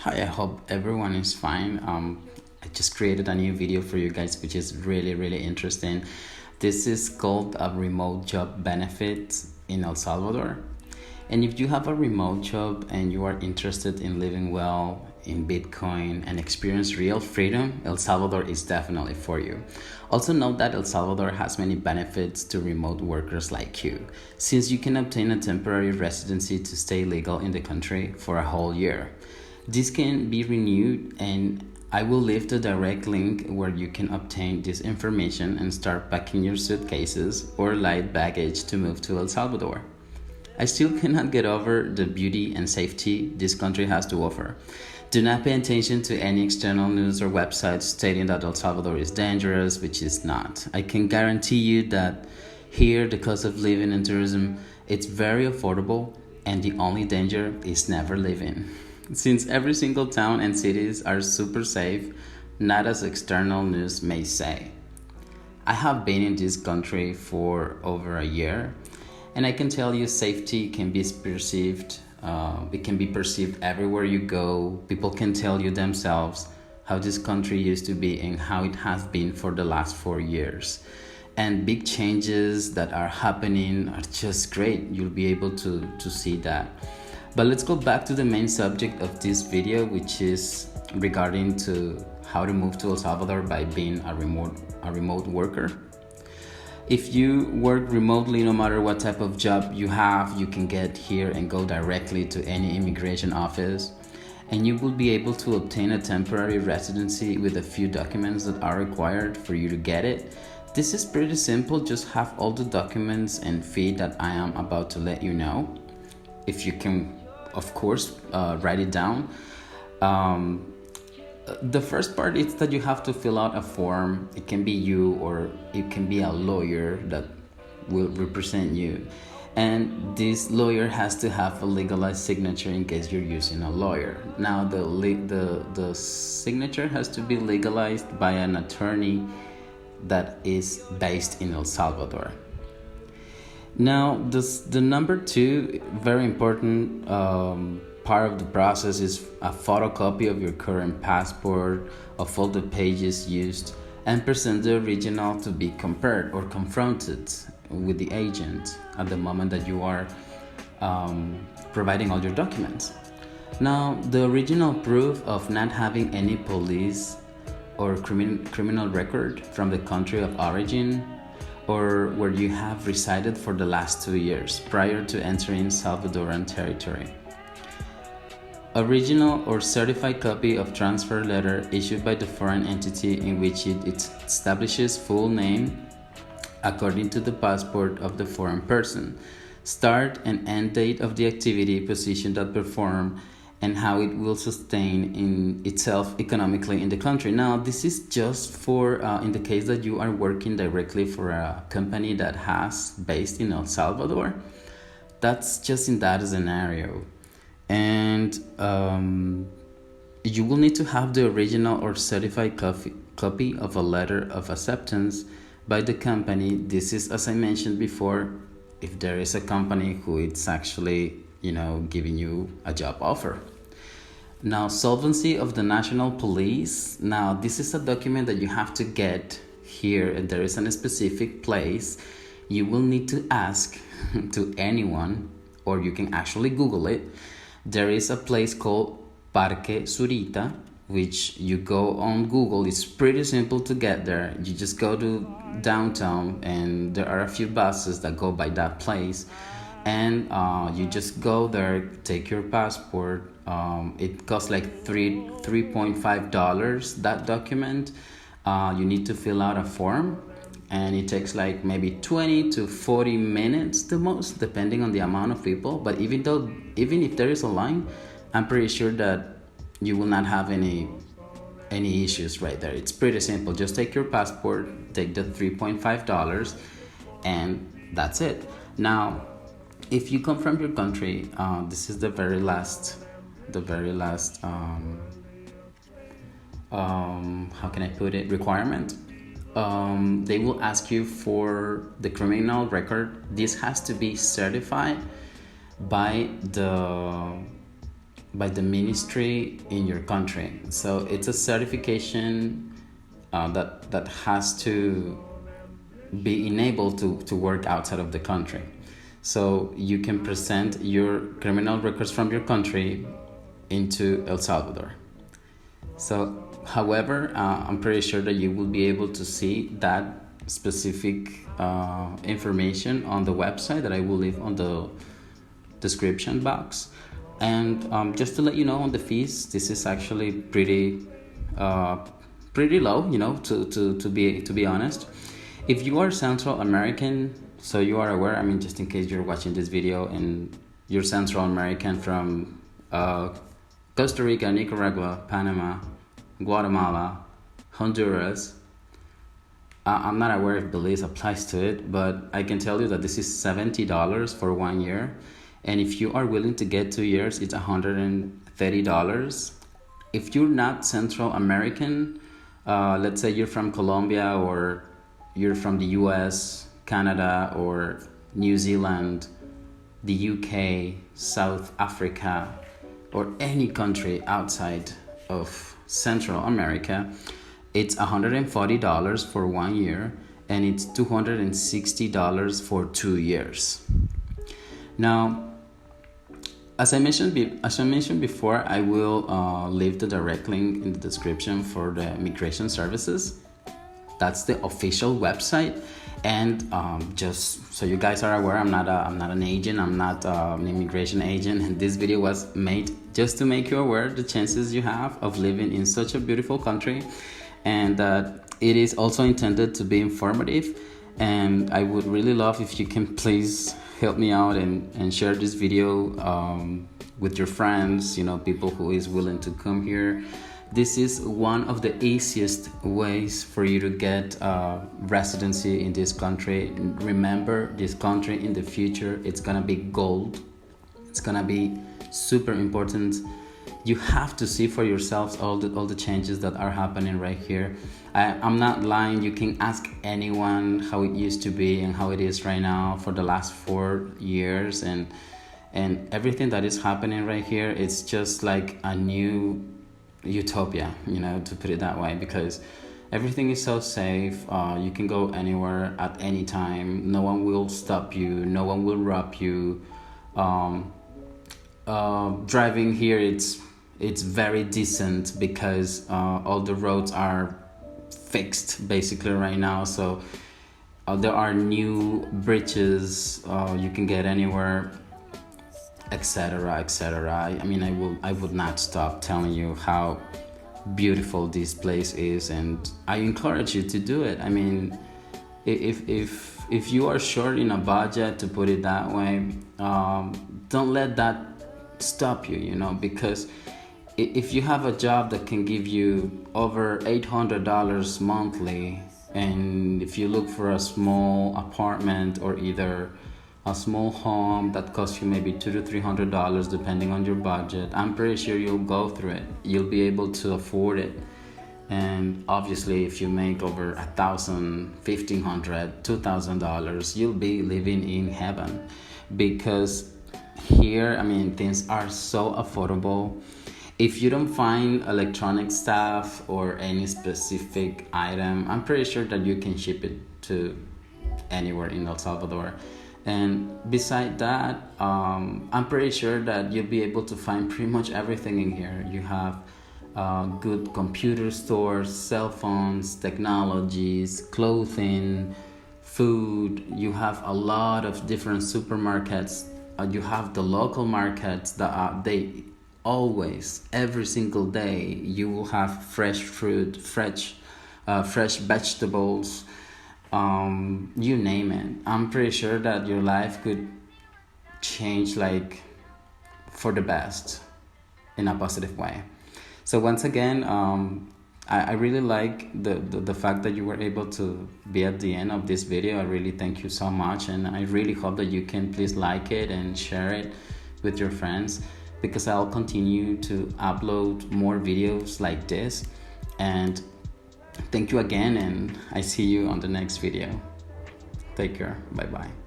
Hi, I hope everyone is fine. I just created a new video for you guys, which is really interesting. This is called a remote job benefit in El Salvador. And if you have a remote job and you are interested in living well in Bitcoin and experience real freedom, El Salvador is definitely for you. Also note that El Salvador has many benefits to remote workers like you, since you can obtain a temporary residency to stay legal in the country for a whole year. This can be renewed, and I will leave the direct link where you can obtain this information and start packing your suitcases or light baggage to move to El Salvador. I still cannot get over the beauty and safety this country has to offer. Do not pay attention to any external news or websites stating that El Salvador is dangerous, which is not. I can guarantee you that here the cost of living and tourism it's very affordable, and the only danger is never leaving. Since every single town and cities are super safe, not as external news may say. I have been in this country for over a year, and I can tell you safety can be perceived. It can be perceived everywhere you go. People can tell you themselves how this country used to be and how it has been for the last 4 years. And big changes that are happening are just great. You'll be able to see that. But let's go back to the main subject of this video, which is regarding to how to move to El Salvador by being a remote worker. If you work remotely, no matter what type of job you have, you can get here and go directly to any immigration office, and you will be able to obtain a temporary residency with a few documents that are required for you to get it. This is pretty simple. Just have all the documents and fee that I am about to let you know. If you can, of course, write it down. The first part is that you have to fill out a form. It can be you or it can be a lawyer that will represent you. And this lawyer has to have a legalized signature in case you're using a lawyer. Now, the signature has to be legalized by an attorney that is based in El Salvador. Now, the number two, very important part of the process is a photocopy of your current passport, of all the pages used, and present the original to be compared or confronted with the agent at the moment that you are providing all your documents. Now, the original proof of not having any police or criminal record from the country of origin, or where you have resided for the last 2 years prior to entering Salvadoran territory. Original or certified copy of transfer letter issued by the foreign entity in which it establishes full name according to the passport of the foreign person, start and end date of the activity, position that perform, and how it will sustain in itself economically in the country. Now, this is just for in the case that you are working directly for a company that has based in El Salvador. That's just in that scenario. And you will need to have the original or certified copy of a letter of acceptance by the company. This is, as I mentioned before, if there is a company who is actually giving you a job offer. Now, solvency of the national police. Now, this is a document that you have to get here, and there is a specific place. You will need to ask to anyone, or you can actually Google it. There is a place called Parque Surita, which you go on Google. It's pretty simple to get there. You just go to downtown, and there are a few buses that go by that place. And you just go there, take your passport. It costs like $3.5, that document. You need to fill out a form, and it takes like maybe 20 to 40 minutes the most, depending on the amount of people. But even if there is a line, I'm pretty sure that you will not have any issues right there. It's pretty simple. Just take your passport, take the $3.5, and that's it. Now, if you come from your country, this is the very last how can I put it, requirement. They will ask you for the criminal record. This has to be certified by the by the ministry in your country. So it's a certification that has to be enabled to work outside of the country. So you can present your criminal records from your country into El Salvador. So, however, I'm pretty sure that you will be able to see that specific information on the website that I will leave on the description box. And just to let you know on the fees, this is actually pretty low, to be honest. If you are Central American, so you are aware, I mean, just in case you're watching this video and you're Central American from Costa Rica, Nicaragua, Panama, Guatemala, Honduras. I'm not aware if Belize applies to it, but I can tell you that this is $70 for 1 year. And if you are willing to get 2 years, it's $130. If you're not Central American, let's say you're from Colombia or you're from the US, Canada, or New Zealand, the UK, South Africa, or any country outside of Central America, it's $140 for 1 year, and it's $260 for 2 years. Now, as I mentioned before, I will leave the direct link in the description for the migration services. That's the official website. And just so you guys are aware, I'm not an agent. I'm not an immigration agent. And this video was made just to make you aware the chances you have of living in such a beautiful country, and it is also intended to be informative. And I would really love if you can please help me out and share this video with your friends, people who is willing to come here. This is one of the easiest ways for you to get residency in this country. Remember, this country in the future, it's gonna be gold. It's gonna be super important. You have to see for yourselves all the changes that are happening right here. I'm not lying. You can ask anyone how it used to be and how it is right now for the last 4 years, and everything that is happening right here, it's just like a new utopia, to put it that way, because everything is so safe. You can go anywhere at any time. No one will stop you. No one will rob you. Driving here, it's very decent because all the roads are fixed basically right now. So there are new bridges. You can get anywhere, etc., etc. I mean, I would not stop telling you how beautiful this place is, and I encourage you to do it. I mean, if you are short in a budget, to put it that way, don't let that stop you, because if you have a job that can give you over $800 monthly, and if you look for a small apartment or either a small home that costs you maybe $200 to $300 depending on your budget, I'm pretty sure you'll go through it. You'll be able to afford it. And obviously, if you make over $1,000, $1,500, $2,000, you'll be living in heaven, because here, I mean, things are so affordable. If you don't find electronic stuff or any specific item, I'm pretty sure that you can ship it to anywhere in El Salvador. And beside that, I'm pretty sure that you'll be able to find pretty much everything in here. You have good computer stores, cell phones, technologies, clothing, food. You have a lot of different supermarkets. You have the local markets that they always, every single day, you will have fresh fruit, fresh vegetables, you name it. I'm pretty sure that your life could change, like, for the best, in a positive way. So once again, I really like the fact that you were able to be at the end of this video. I really thank you so much, and I really hope that you can please like it and share it with your friends, because I'll continue to upload more videos like this. And thank you again, and I see you on the next video. Take care. Bye bye.